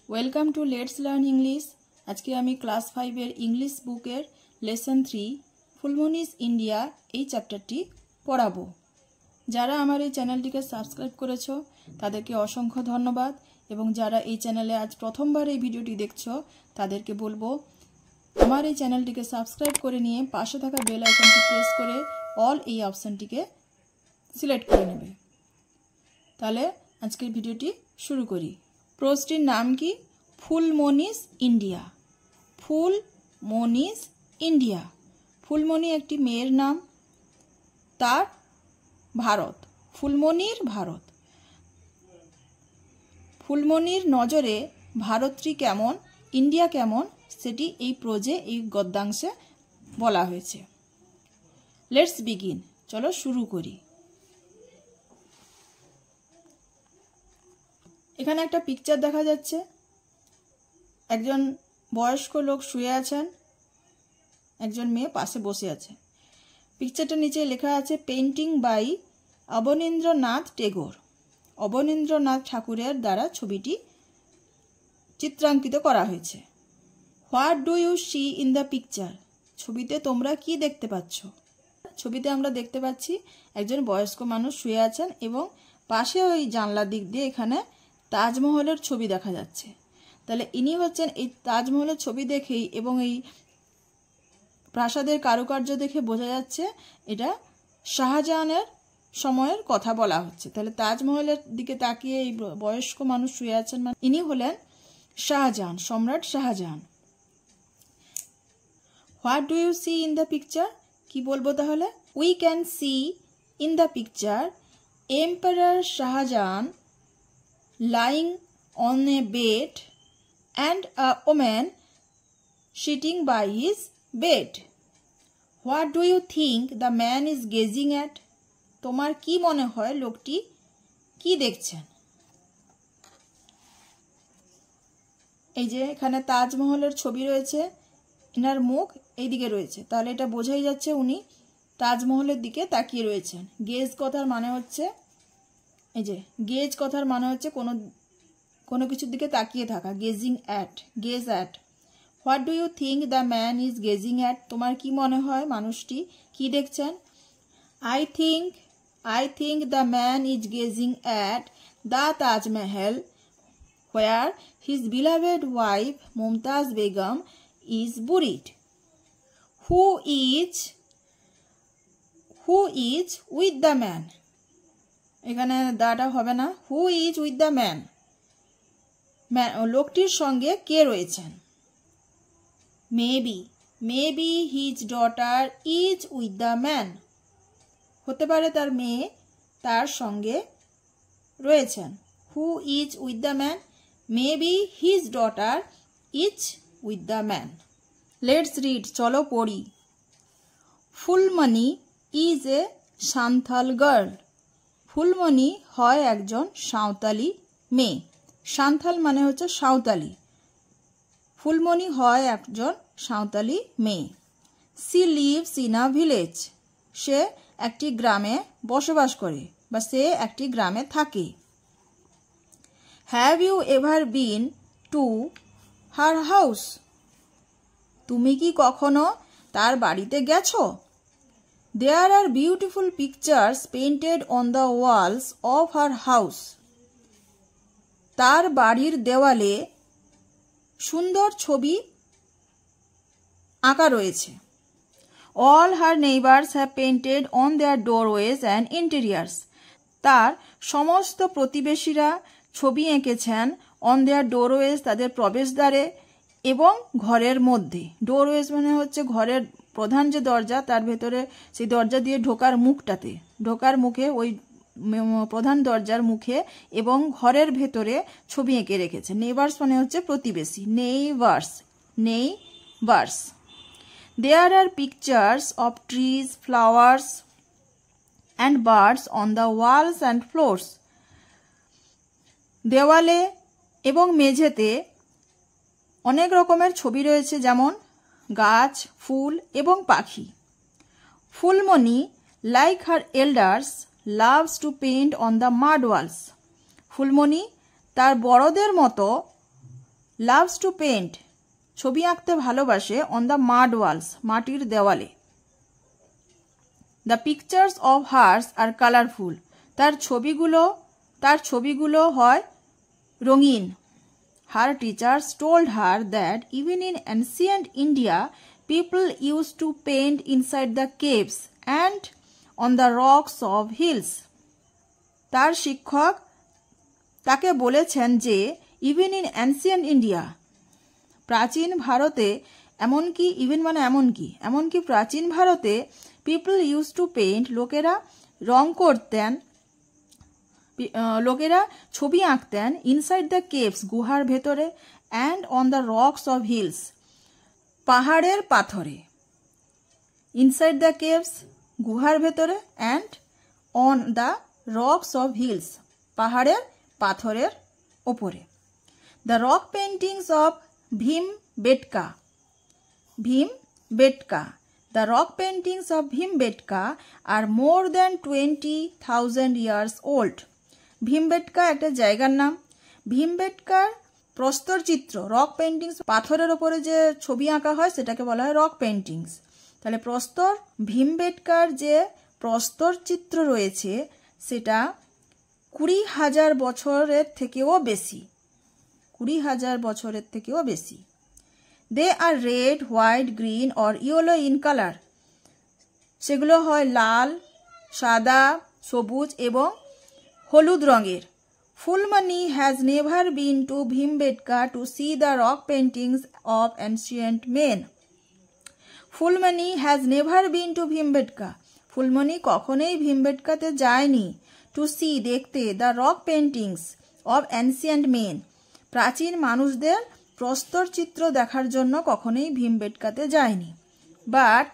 Welcome to let's learn English. আজকে আমি class 5 English বুকের লেসন 3 ফুলমনিস ইন্ডিয়া এই চ্যাপ্টারটি পড়াবো। যারা আমার এই চ্যানেলটিকে সাবস্ক্রাইব করেছো তাদেরকে অসংখ্য ধন্যবাদ, এবং যারা এই চ্যানেলে আজ প্রথমবার এই ভিডিওটি দেখছো তাদেরকে বলবো আমার এই চ্যানেলটিকে সাবস্ক্রাইব করে নিয়ে পাশে থাকা বেল আইকনটি প্রেস করে অল এই অপশনটিকে সিলেক্ট করে নেবে। তাহলে আজকের ভিডিওটি শুরু করি। প্রোজটির নাম কি? ফুলমনিস ইন্ডিয়া। ফুলমনিস ইন্ডিয়া। ফুলমনি একটি মেয়ের নাম, তার ভারত, ফুলমনির ভারত। ফুলমনির নজরে ভারতটি কেমন, ইন্ডিয়া কেমন, সেটি এই প্রোজে, এই গদ্যাংশে বলা হয়েছে। লেটস বিগিন, চলো শুরু করি। এখানে একটা পিকচার দেখা যাচ্ছে। একজন বয়স্ক লোক শুয়ে আছেন, একজন মেয়ে পাশে বসে আছে। পিকচারটার নিচে লেখা আছে পেন্টিং বাই অবনীন্দ্রনাথ টেগোর। অবনীন্দ্রনাথ ঠাকুরের দ্বারা ছবিটি চিত্রাঙ্কিত করা হয়েছে। What do you see in the picture? ছবিতে তোমরা কি দেখতে পাচ্ছ? ছবিতে আমরা দেখতে পাচ্ছি একজন বয়স্ক মানুষ শুয়ে আছেন, এবং পাশে ওই জানলার দিক দিয়ে এখানে তাজমহলের ছবি দেখা যাচ্ছে। তাহলে ইনি হচ্ছেন, এই তাজমহলের ছবি দেখেই এবং এই প্রাসাদের কারুকার্য দেখে বোঝা যাচ্ছে এটা শাহজাহানের সময়ের কথা বলা হচ্ছে। তাহলে তাজমহলের দিকে তাকিয়ে এই বয়স্ক মানুষ শুয়ে আছেন, মানে ইনি হলেন শাহজাহান, সম্রাট Shahjahan. What do you see in the picture? কি বলবো তাহলে? We can see in the picture emperor Shahjahan lying on a bed and a woman sitting by his bed. What do you think the man is gazing at? তোমার কি মনে হয় লোকটি কি দেখছেন? এই যে এখানে তাজমহলের ছবি রয়েছে, এনার মুখ এইদিকে রয়েছে, তাহলে এটা বোঝাই যাচ্ছে উনি তাজমহলের দিকে তাকিয়ে রয়েছেন। গেজ কথার মানে হচ্ছে, এই যে গেজ কথার মানে হচ্ছে কোনো কিছুর দিকে তাকিয়ে থাকা। Gazing at, gaze at. What do you think the man is gazing at? তোমার কি মনে হয় মানুষটি কি দেখছেন? I think the man is gazing at the Taj Mahal where his beloved wife Mumtaz Begum is buried. Who is with the man? এখানে দাটা হবে না। Who is with the man? লোকটির সঙ্গে কে রয়েছেন? Maybe his daughter is with the man. হতে পারে তার মেয়ে তার সঙ্গে রয়েছেন। হু is with the man? Maybe his daughter is with the man. Let's read, চলো পড়ি। Phulmoni is a Santhal girl. Phulmoni হয় একজন সাঁওতালি মেয়ে। সান্থাল মানে হচ্ছে সাঁওতালি। ফুলমনি হয় একজন সাঁওতালি মেয়ে। She lives in a village. সে একটি গ্রামে বসবাস করে, বা সে একটি গ্রামে থাকে। Have you ever been to her house? তুমি কি কখনো তার বাড়িতে গেছো? There are beautiful pictures painted on the walls of her house. তার বাড়ির দেওয়ালে সুন্দর ছবি আঁকা রয়েছে। All her neighbors have painted on their doorways and interiors. তার সমস্ত প্রতিবেশীরা ছবি এঁকেছেন on their doorways, তাদের প্রবেশদ্বারে এবং ঘরের মধ্যে। ডোরওয়েজ মানে হচ্ছে ঘরের প্রধান যে দরজা, তার ভেতরে সেই দরজা দিয়ে ঢোকার মুখটাতে, ঢোকার মুখে, ওই প্রধান দরজার মুখে এবং ঘরের ভেতরে ছবি এঁকে রেখেছে। নেইবার্স মানে হচ্ছে প্রতিবেশী। Neighbours. There are pictures of trees, flowers and birds on the walls and floors. দেওয়ালে এবং মেঝেতে অনেক রকমের ছবি রয়েছে, যেমন গাছ, ফুল এবং পাখি। Phulmoni, like her elders, loves to paint on the মাড Waals. Phulmoni তার বড়দের মতো লাভস টু পেন্ট ছবি আঁকতে ভালোবাসে অন দ্য মাড ওয়ালস মাটির দেওয়ালে। The pictures of hers are colourful তার ছবিগুলো হয় রঙিন। Her teachers told her that even in ancient India people use to paint inside the caves and on the rocks of hills. তার শিক্ষক তাকে বলেছেন যে ইভেন ইন অ্যান্সিয়েন্ট ইন্ডিয়া প্রাচীন ভারতে এমনকি প্রাচীন ভারতে পিপল ইউজ টু পেন্ট লোকেরা ছবি আঁকতেন ইনসাইড দ্য কেভস গুহার ভেতরে and on the rocks of hills পাহাড়ের পাথরে। ইনসাইড দ্য কেভস গুহার ভেতরে and on the rocks of hills পাহাড়ের পাথরের ওপরে। The rock paintings of Bhimbetka The rock paintings of Bhimbetka are more than 20,000 years old. Bhimbetka একটা জায়গার নাম। ভীমবেটকার প্রস্তর চিত্র রক পেন্টিংস পাথরের ওপরে যে ছবি আঁকা হয় সেটাকে বলা হয় রক পেন্টিংস। তাহলে ভীমবেটকার যে প্রস্তর চিত্র রয়েছে সেটা 20,000 বছরের থেকেও বেশি। They are red, white, green or yellow in color. সেগুলো হয় লাল, সাদা, সবুজ এবং হলুদ রঙের। Fulmani has never been to Bhimbetka to see the rock paintings of ancient men. Fulmani has never been to Bhimbetka. Phulmoni কখনোই ভীমবেটকাতে যায়নি টু সি দেখতে the rock paintings of ancient men প্রাচীন মানুষদের প্রস্তর চিত্র দেখার জন্য কখনোই ভীমবেটকাতে যায়নি। But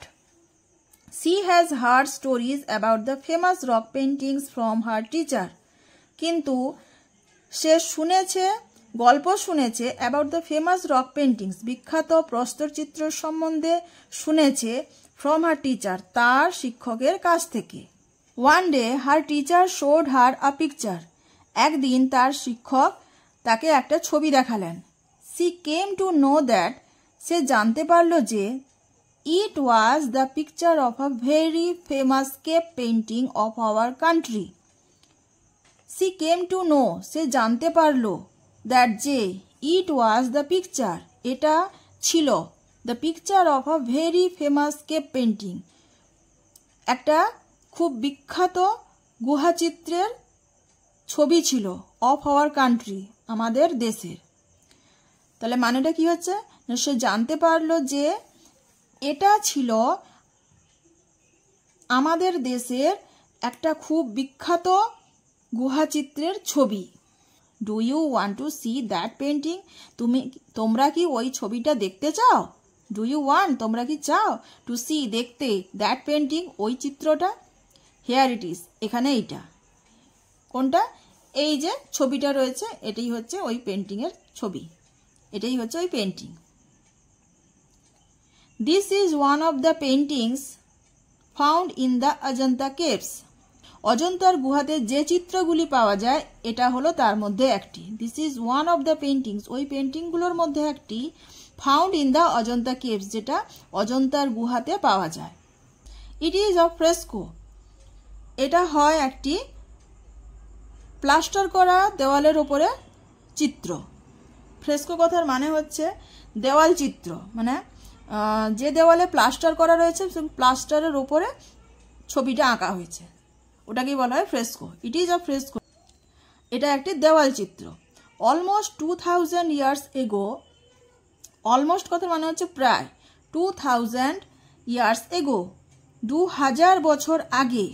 she has heard stories about the famous rock paintings from her teacher. কিন্তু সে গল্প শুনেছে about the famous rock paintings বিখ্যাত প্রস্তর চিত্র সম্বন্ধে শুনেছে from her teacher তার শিক্ষকের কাছ থেকে। One day her teacher showed her a picture. একদিন তার শিক্ষক তাকে একটা ছবি দেখালেন। She came to know that সে জানতে পারল যে it was the picture of a very famous cave painting of our country. She came to know সে জানতে পারল that যে it was the picture এটা ছিল the picture of a very famous cave painting একটা খুব বিখ্যাত গুহাচিত্রের ছবি ছিল of our country আমাদের দেশের। তাহলে মানেটা কি হচ্ছে সে জানতে পারলো যে এটা ছিল আমাদের দেশের একটা খুব বিখ্যাত গুহাচিত্রের ছবি। Do you want to see that painting তোমরা কি ওই ছবিটা দেখতে চাও? ডু ইউ ওয়ান্ট তোমরা কি চাও টু সি দেখতে দ্যাট পেন্টিং ওই চিত্রটা? হেয়ার ইট ইজ এখানে এইটা কোনটা এই যে ছবিটা রয়েছে এটাই হচ্ছে ওই পেন্টিংয়ের ছবি এটাই হচ্ছে ওই painting. This is one of the paintings found in the Ajanta caves. অজন্তার গুহাতে যে চিত্রগুলি পাওয়া যায় এটা হলো তার মধ্যে একটি। This is one of the paintings ওই পেন্টিংগুলোর মধ্যে একটি found in the Ajanta caves যেটা অজন্তার গুহাতে পাওয়া যায়। It is a fresco এটা হয় একটি প্লাস্টার করা দেওয়ালের উপরে চিত্র। ফ্রেস্কো কথার মানে হচ্ছে দেওয়াল চিত্র মানে যে দেওয়ালে প্লাস্টার করা রয়েছে প্লাস্টারের উপরে ছবিটা আঁকা হয়েছে ওটাকেই বলা হয় fresco. It is a fresco এটা একটি দেওয়াল চিত্র। অলমোস্ট 2000 ইয়ার্স এগো অলমোস্ট কথার মানে হচ্ছে প্রায় 2000 ইয়ার্স এগো 2000 বছর আগে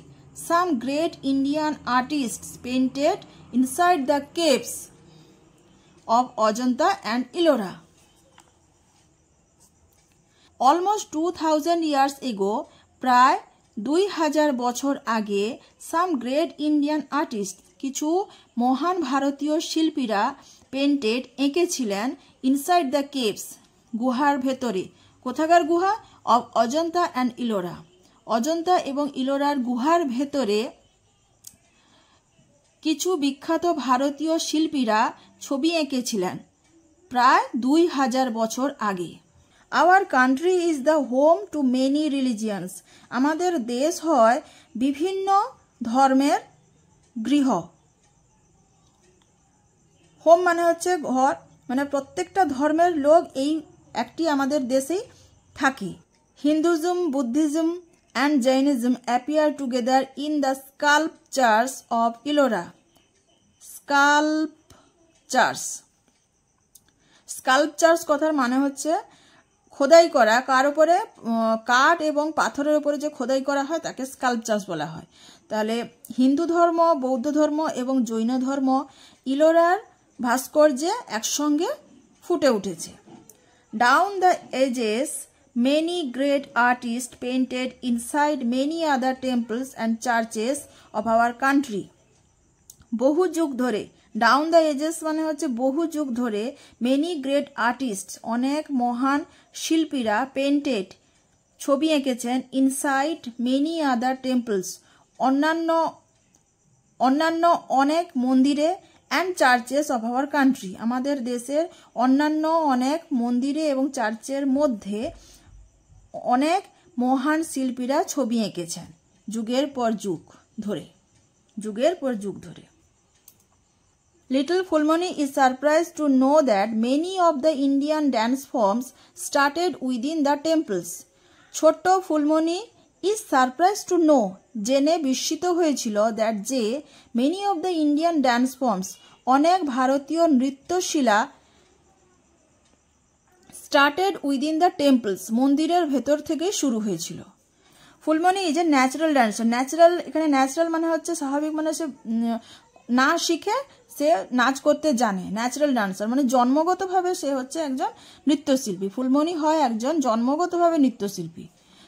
some great Indian artists painted inside the caves of Ajanta and Ellora. Almost 2000 years ago, প্রায় 2000 বছর আগে some great Indian artists কিছু মহান ভারতীয় শিল্পীরা পেন্টেড এঁকেছিলেন ইনসাইড দ্য কেভস গুহার ভেতরে। কোথাকার গুহা? of Ajanta and Ellora. Ajanta এবং ইলোরার গুহার ভেতরে কিছু বিখ্যাত ভারতীয় শিল্পীরা ছবি এঁকেছিলেন প্রায় 2000 বছর আগে। Our country is the home to many religions. আমাদের দেশ হয় বিভিন্ন ধর্মের গৃহ। হোম মানে হচ্ছে ঘর, মানে প্রত্যেকটা ধর্মের লোক এই একটি আমাদের দেশেই থাকে। Hinduism, Buddhism and Jainism appear together in the sculptures of Ellora. Sculptures কথার মানে হচ্ছে খোদাই করা, কার উপরে কাঠ এবং পাথরের উপরে যে খোদাই করা হয় তাকে স্কাল্পচার্স বলা হয়। তাহলে হিন্দু ধর্ম, বৌদ্ধ ধর্ম এবং জৈন ধর্ম ইলোরার ভাস্কর্যে একসঙ্গে ফুটে উঠেছে। Down the ages many great artists painted inside many other temples and churches of our country. বহু যুগ ধরে, ডাউন দ্য এজেস মানে হচ্ছে বহু যুগ ধরে, মেনি গ্রেট আর্টিস্ট অনেক মহান শিল্পীরা পেন্টেড ছবি এঁকেছেন, ইনসাইড মেনি আদার টেম্পলস অন্যান্য অনেক মন্দিরে, and churches of our country আমাদের দেশের অন্যান্য অনেক মন্দিরে এবং চার্চের মধ্যে অনেক মহান শিল্পীরা ছবি এঁকেছেন যুগের পর যুগ ধরে। Little Fulmani is surprised to know that many of the Indian dance forms started within the temples. ছোট্ট Phulmoni is surprised to know জেনে বিস্মিত হয়েছিল that যে many of the Indian dance forms অনেক ভারতীয় নৃত্যশিলা started within the temples মন্দিরের ভেতর থেকে শুরু হয়েছিল। Phulmoni is a natural dancer. Natural, এখানে ন্যাচারাল মানে হচ্ছে স্বাভাবিক, মানে সে না শিখে সে নাচ করতে জানে। ন্যাচারাল ডান্সার মানে জন্মগতভাবে সে হচ্ছে একজন নৃত্যশিল্পী। ফুলমণি হয় একজন জন্মগতভাবে নৃত্যশিল্পী।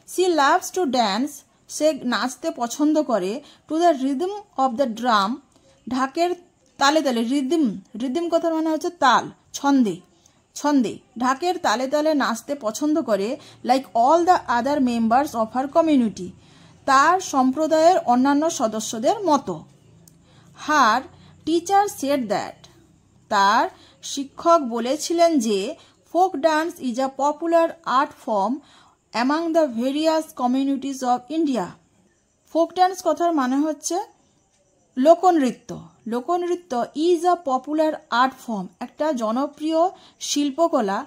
সি লাভস টু ড্যান্স, সে নাচতে পছন্দ করে। To the rhythm of the drum, ঢাকের তালে তালে। রিদম কথার মানে হচ্ছে তাল, ছন্দে ঢাকের তালে তালে নাচতে পছন্দ করে। Like all the other members of her community, তার সম্প্রদায়ের অন্যান্য সদস্যদের মতো। হার টিচার সেড দ্যাট, তার শিক্ষক বলেছিলেন যে folk dance is a popular art form among the various communities of India. Folk dance কথার মানে হচ্ছে লোকনৃত্য is a popular art form, একটা জনপ্রিয় শিল্পকলা।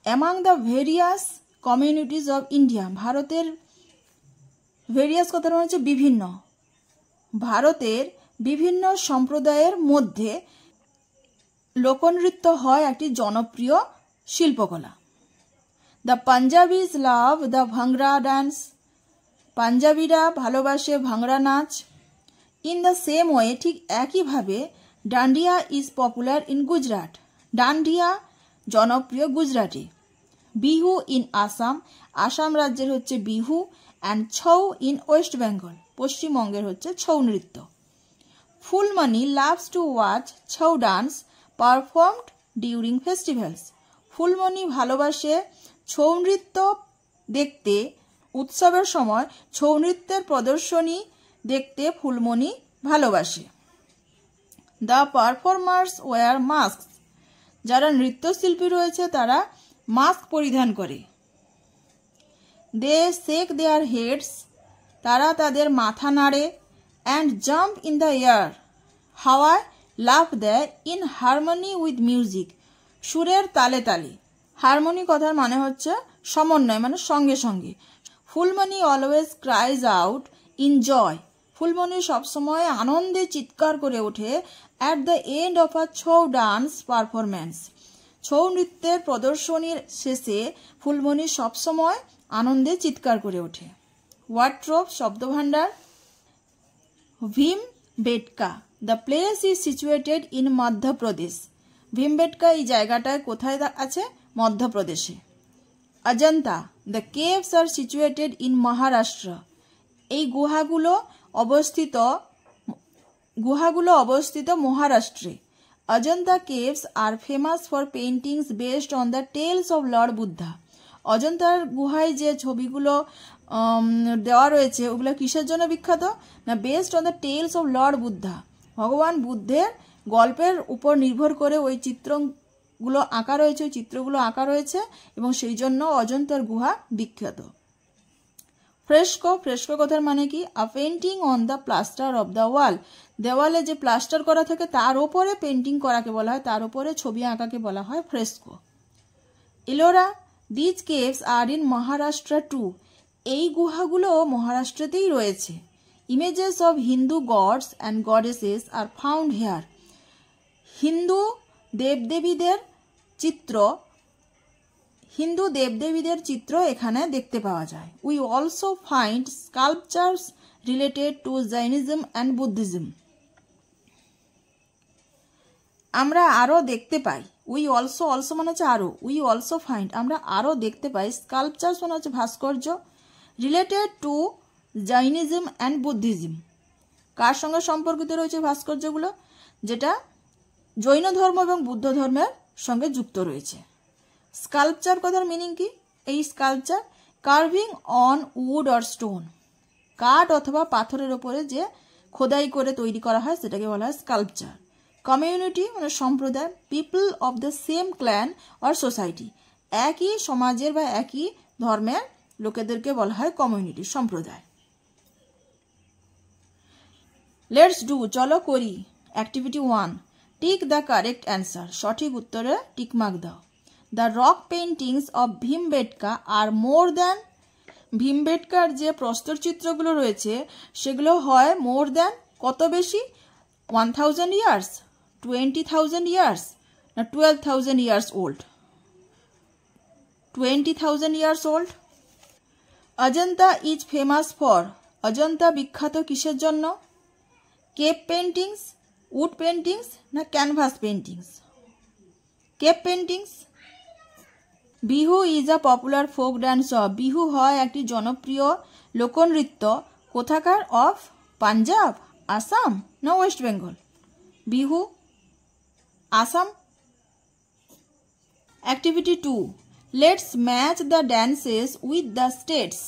Among the various communities of India, ভারতের ভেরিয়াস কথার মানে হচ্ছে বিভিন্ন, ভারতের বিভিন্ন সম্প্রদায়ের মধ্যে লোকনৃত্য হয় একটি জনপ্রিয় শিল্পকলা। The Punjabis love the bhangra dance, পাঞ্জাবিরা ভালোবাসে ভাংরা নাচ। ইন দ্য সেম ওয়ে, ঠিক একইভাবে dandiya is popular in Gujarat, dandiya জনপ্রিয় গুজরাটে। বিহু ইন আসাম, আসাম রাজ্যের হচ্ছে বিহু। অ্যান্ড ছৌ ইন ওয়েস্ট বেঙ্গল, পশ্চিমবঙ্গের হচ্ছে ছৌ নৃত্য। Phulmoni loves to watch Chhau dance performed during festivals, Phulmoni ভালোবাসে ছৌ নৃত্য দেখতে, উৎসবের সময় ছৌ নৃত্যের প্রদর্শনী দেখতে ফুলমণি ভালোবাসে। দ্য পারফর্মার্স ওয়্যার মাস্ক, যারা নৃত্যশিল্পী রয়েছে তারা মাস্ক পরিধান করে। দে শেক দেয়ার হেডস, তারা তাদের মাথা নাড়ে। And jump in the air, হাওয়ায় লাফ দেয়। ইন হারমোনি উইথ মিউজিক, সুরের তালে তালে। হারমোনি কথার মানে হচ্ছে সমন্বয়, মানে সঙ্গে সঙ্গে। Phulmoni always cries out in joy, Phulmoni সবসময় আনন্দে চিৎকার করে ওঠে। At the end of a Chhau dance performance, Chhau নৃত্যের প্রদর্শনীর শেষে ফুলমণি সবসময় আনন্দে চিৎকার করে ওঠে। ওয়ার্ড্রোব শব্দভাণ্ডার। Bhimbetka, the place is situated in Madhya Pradesh, Bhimbetka এই জায়গাটায় কোথায় আছে? মধ্যপ্রদেশে। Ajanta, the caves are situated in Maharashtra, এই গুহাগুলো অবস্থিত মহারাষ্ট্রে। Ajanta caves are famous for paintings based on the tales of Lord Buddha, অজন্তার গুহায় যে ছবিগুলো দেওয়া রয়েছে ওগুলো কিসের জন্য বিখ্যাত? না, based on the tales of Lord Buddha, ভগবান বুদ্ধের গল্পের উপর নির্ভর করে ওই গুলো আঁকা রয়েছে, ওই চিত্রগুলো আঁকা রয়েছে এবং সেই জন্য অজন্তার গুহা বিখ্যাত। ফ্রেস্কো, ফ্রেস্কো কথার মানে কি? A painting on the plaster of the wall, দেওয়ালে যে প্লাস্টার করা থাকে তার ওপরে পেন্টিং করাকে বলা হয়, তার ওপরে ছবি আঁকাকে বলা হয় fresco. Ellora, these caves are in Maharashtra too, এই গুহাগুলো মহারাষ্ট্রতেই রয়েছে। Images of Hindu gods and goddesses are found here, Hindu দেবদেবীদের চিত্র এখানে দেখতে পাওয়া যায়। We also find sculptures related to Jainism and Buddhism, আমরা আরও দেখতে পাই। উই অলসো, অলসো মানে হচ্ছে আরও, উই অলসো ফাইন্ড আমরা আরও দেখতে পাই, স্কাল্পচার্স মানে হচ্ছে ভাস্কর্য, related to Jainism and Buddhism, কার সঙ্গে সম্পর্কিত রয়েছে ভাস্কর্যগুলো? যেটা জৈন ধর্ম এবং বুদ্ধ ধর্মের সঙ্গে যুক্ত রয়েছে। স্কাল্পচার কথার মিনিং কি? এই sculpture carving on wood or stone, কাঠ অথবা পাথরের ওপরে যে খোদাই করে তৈরি করা হয় সেটাকে বলা হয় স্কাল্পচার। কমিউনিটি মানে সম্প্রদায়, people of the same clan or society, একই সমাজের বা একই ধর্মের লোকেদেরকে বলা হয় কমিউনিটি, সম্প্রদায়। লেটস ডু, চলো করি। Activity 1, tick the correct answer, সঠিক উত্তরে টিকমার্ক দাও। The rock paintings of Bhimbetka are more than, ভীমবেটকার যে প্রস্তর চিত্রগুলো রয়েছে সেগুলো হয় মোর দ্যান, কত বেশি? 1000 ইয়ার্স, 20,000 ইয়ার্স না 12,000 years old? 20,000 years old. Ajanta is famous for, Ajanta বিখ্যাত কিসের জন্য? কেভ পেন্টিংস, উড পেন্টিংস না canvas paintings? Cave paintings. Bihu is a popular folk dance of, Bihu হয় একটি জনপ্রিয় লোকনৃত্য কোথাকার? অফ পাঞ্জাব, আসাম না West Bengal? Bihu Assam. Activity 2, let's match the dances with the states,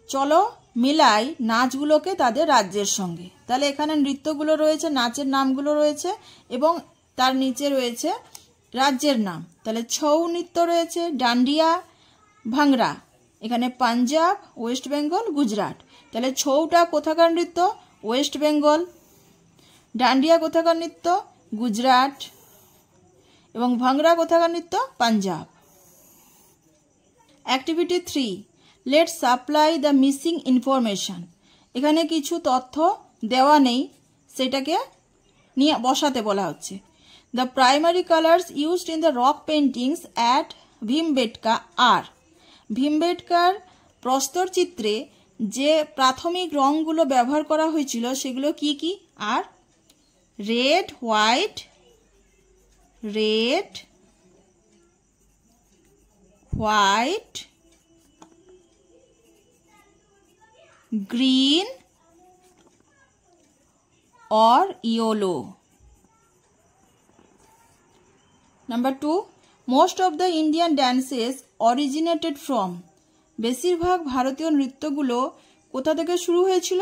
চলো মিলাই নাচগুলোকে তাদের রাজ্যের সঙ্গে। তাহলে এখানে নৃত্যগুলো রয়েছে, নাচের নামগুলো রয়েছে এবং তার নিচে রয়েছে রাজ্যের নাম। তাহলে ছৌ নৃত্য রয়েছে, ডান্ডিয়া, ভাংরা, এখানে পাঞ্জাব, ওয়েস্ট বেঙ্গল, গুজরাট। তাহলে ছৌটা কোথাকার নৃত্য? ওয়েস্ট বেঙ্গল। ডান্ডিয়া কোথাকার নৃত্য? গুজরাট। এবং ভাংরা কোথাকার নৃত্য? Punjab. Activity 3, let's supply the missing information, এখানে কিছু তথ্য দেওয়া নেই সেটাকে নিয়ে বসাতে বলা হচ্ছে। The primary colours used in the rock paintings at Bhimbetka are, ভীমবেটকার প্রস্তর চিত্রে যে প্রাথমিক রঙগুলো ব্যবহার করা হয়েছিল সেগুলো কি কি? Are red, white, red, white, green or yellow. Number 2, most of the Indian dances originated from, বেশিরভাগ ভারতীয় নৃত্যগুলো কোথা থেকে শুরু হয়েছিল?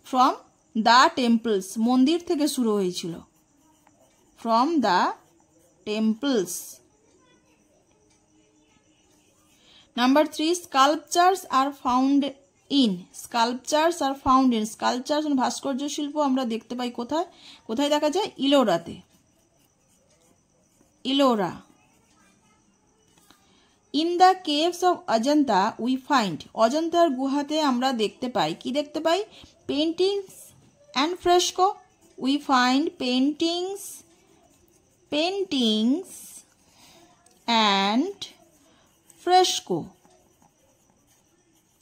ফ্রম দ্য টেম্পলস, মন্দির থেকে শুরু হয়েছিল। From the temples. Number 3, sculptures are found in, sculptures are found in, sculptures মানে ভাস্কর্য শিল্প আমরা দেখতে পাই কোথায়? কোথায় দেখা যায়? ইলোরাতে, Ellora. In the caves of Ajanta we find, অজন্তার গুহাতে আমরা দেখতে পাই, কি দেখতে পাই? Paintings and fresco, we find paintings, paintings and fresco,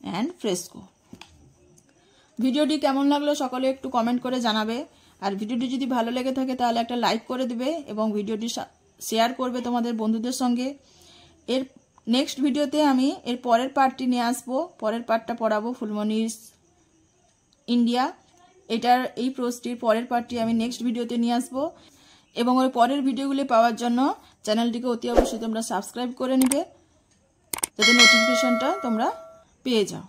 and fresco. ভিডিওটি কেমন লাগলো সকলে একটু কমেন্ট করে জানাবে। আর ভিডিওটি যদি ভালো লেগে থাকে তাহলে একটা লাইক করে দেবে এবং ভিডিওটি শেয়ার করবে তোমাদের বন্ধুদের সঙ্গে। এর নেক্সট ভিডিওতে আমি এর পরের পার্টটি নিয়ে আসবো, পরের পার্টটা পড়াবো ফুলমণির ইন্ডিয়া। এটার এই প্রোজটির পরের পার্টটি আমি নেক্সট ভিডিওতে নিয়ে আসবো এবং ওই পরের ভিডিওগুলি পাওয়ার জন্য চ্যানেলটিকে অতি অবশ্যই তোমরা সাবস্ক্রাইব করে নেবে যাতে নোটিফিকেশনটা তোমরা পেয়ে যাও।